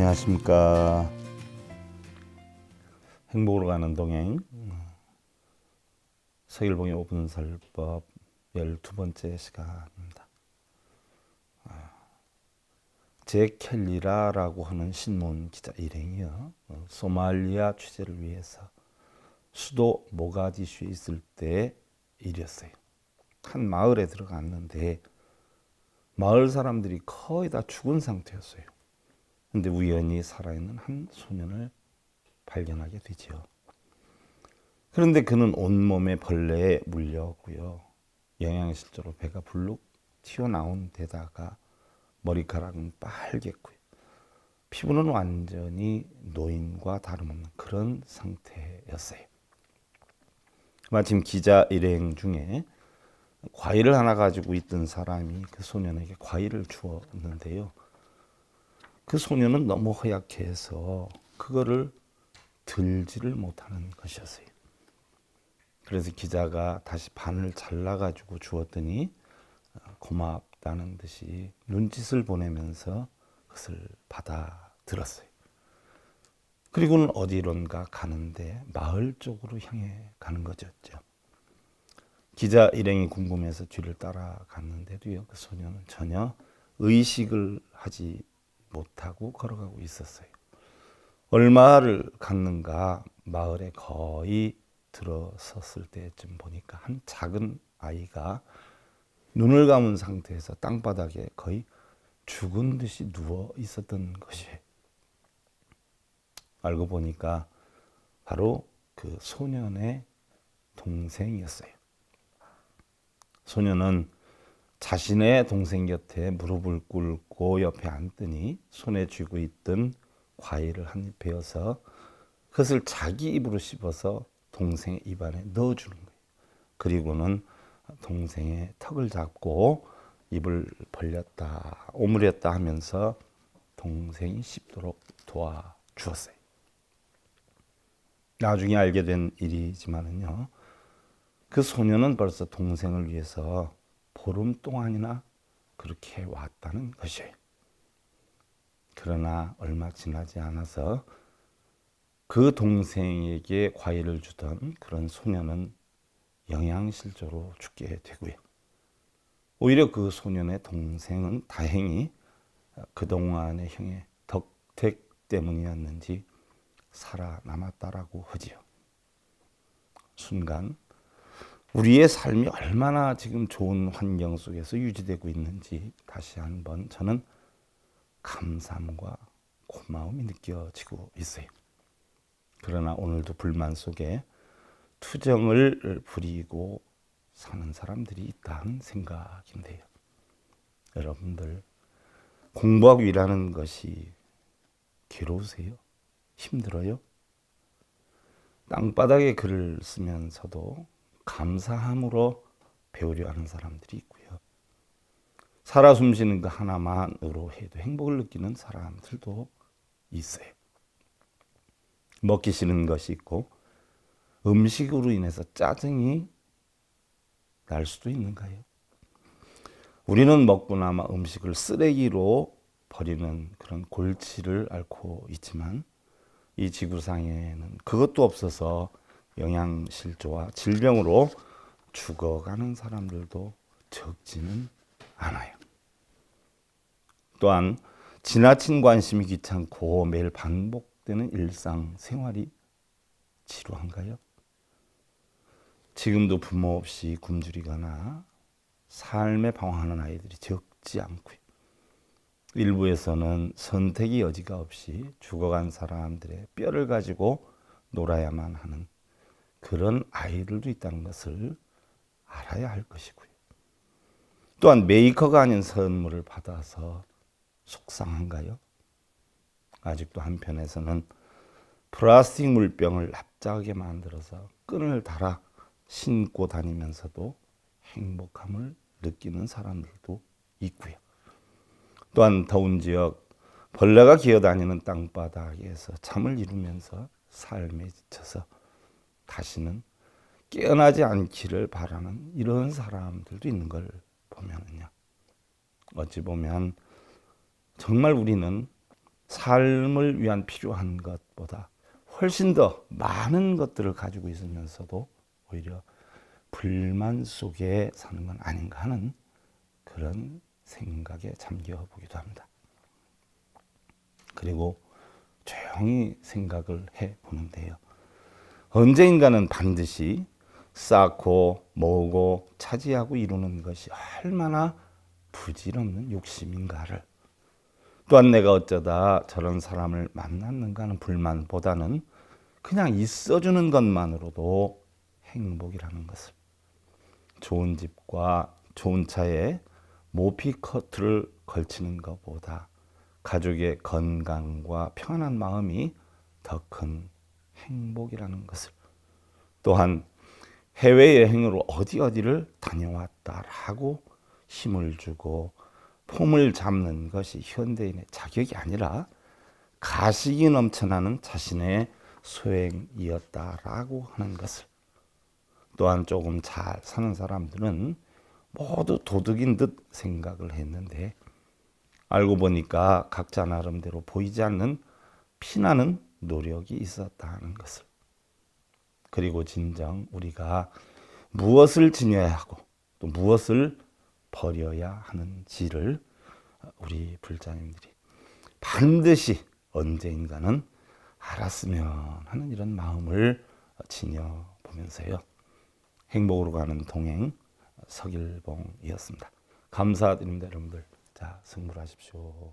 안녕하십니까. 행복으로 가는 동행 서일봉의 5분 살법 12번째 시간입니다. 잭 켈리라라고 하는 신문 기자 일행이요, 소말리아 취재를 위해서 수도 모가디슈에 있을 때 일이었어요. 한 마을에 들어갔는데 마을 사람들이 거의 다 죽은 상태였어요. 근데 우연히 살아있는 한 소년을 발견하게 되지요. 그런데 그는 온몸에 벌레에 물렸고요, 영양실조로 배가 불룩 튀어나온 데다가 머리카락은 빨갰고요, 피부는 완전히 노인과 다름없는 그런 상태였어요. 마침 기자 일행 중에 과일을 하나 가지고 있던 사람이 그 소년에게 과일을 주었는데요, 그 소년은 너무 허약해서 그거를 들지를 못하는 것이었어요. 그래서 기자가 다시 반을 잘라가지고 주었더니 고맙다는 듯이 눈짓을 보내면서 그것을 받아들었어요. 그리고는 어디론가 가는데 마을 쪽으로 향해 가는 것이었죠. 기자 일행이 궁금해서 뒤를 따라갔는데도요, 그 소년은 전혀 의식을 하지 못하고 걸어가고 있었어요. 얼마를 갔는가 마을에 거의 들어섰을 때쯤 보니까 한 작은 아이가 눈을 감은 상태에서 땅바닥에 거의 죽은 듯이 누워 있었던 것이에요. 알고 보니까 바로 그 소년의 동생이었어요. 소년은 자신의 동생 곁에 무릎을 꿇고 옆에 앉더니 손에 쥐고 있던 과일을 한 입 베어서 그것을 자기 입으로 씹어서 동생의 입안에 넣어주는 거예요. 그리고는 동생의 턱을 잡고 입을 벌렸다 오므렸다 하면서 동생이 씹도록 도와주었어요. 나중에 알게 된 일이지만은요, 그 소년은 벌써 동생을 위해서 보름 동안이나 그렇게 왔다는 것이에요. 그러나 얼마 지나지 않아서 그 동생에게 과일을 주던 그런 소년은 영양실조로 죽게 되고요, 오히려 그 소년의 동생은 다행히 그동안의 형의 덕택 때문이었는지 살아남았다라고 하지요. 순간 우리의 삶이 얼마나 지금 좋은 환경 속에서 유지되고 있는지 다시 한번 저는 감사함과 고마움이 느껴지고 있어요. 그러나 오늘도 불만 속에 투정을 부리고 사는 사람들이 있다는 생각인데요. 여러분들, 공부하고 일하는 것이 괴로우세요? 힘들어요? 땅바닥에 글을 쓰면서도 감사함으로 배우려 하는 사람들이 있고요, 살아 숨쉬는 거 하나만으로 해도 행복을 느끼는 사람들도 있어요. 먹기 싫은 것이 있고 음식으로 인해서 짜증이 날 수도 있는가요? 우리는 먹고나마 음식을 쓰레기로 버리는 그런 골치를 앓고 있지만 이 지구상에는 그것도 없어서 영양실조와 질병으로 죽어가는 사람들도 적지는 않아요. 또한 지나친 관심이 귀찮고 매일 반복되는 일상생활이 지루한가요? 지금도 부모 없이 굶주리거나 삶에 방황하는 아이들이 적지 않고요, 일부에서는 선택의 여지가 없이 죽어간 사람들의 뼈를 가지고 놀아야만 하는 그런 아이들도 있다는 것을 알아야 할 것이고요. 또한 메이커가 아닌 선물을 받아서 속상한가요? 아직도 한편에서는 플라스틱 물병을 납작하게 만들어서 끈을 달아 신고 다니면서도 행복함을 느끼는 사람들도 있고요. 또한 더운 지역, 벌레가 기어다니는 땅바닥에서 잠을 이루면서 삶에 지쳐서 다시는 깨어나지 않기를 바라는 이런 사람들도 있는 걸 보면은요, 어찌 보면 정말 우리는 삶을 위한 필요한 것보다 훨씬 더 많은 것들을 가지고 있으면서도 오히려 불만 속에 사는 건 아닌가 하는 그런 생각에 잠겨 보기도 합니다. 그리고 조용히 생각을 해 보는데요. 언젠가는 반드시 쌓고 모으고 차지하고 이루는 것이 얼마나 부질없는 욕심인가를, 또한 내가 어쩌다 저런 사람을 만났는가 하는 불만보다는 그냥 있어주는 것만으로도 행복이라는 것을, 좋은 집과 좋은 차에 모피 커트를 걸치는 것보다 가족의 건강과 편안한 마음이 더 큰 행복이라는 것을, 또한 해외여행으로 어디를 다녀왔다라고 힘을 주고 폼을 잡는 것이 현대인의 자격이 아니라 가식이 넘쳐나는 자신의 소행이었다라고 하는 것을, 또한 조금 잘 사는 사람들은 모두 도둑인 듯 생각을 했는데 알고 보니까 각자 나름대로 보이지 않는 피나는 노력이 있었다는 것을, 그리고 진정 우리가 무엇을 지녀야 하고 또 무엇을 버려야 하는지를 우리 불자님들이 반드시 언제인가는 알았으면 하는 이런 마음을 지녀보면서요, 행복으로 가는 동행 서길봉이었습니다. 감사드립니다, 여러분들. 자, 승부하십시오.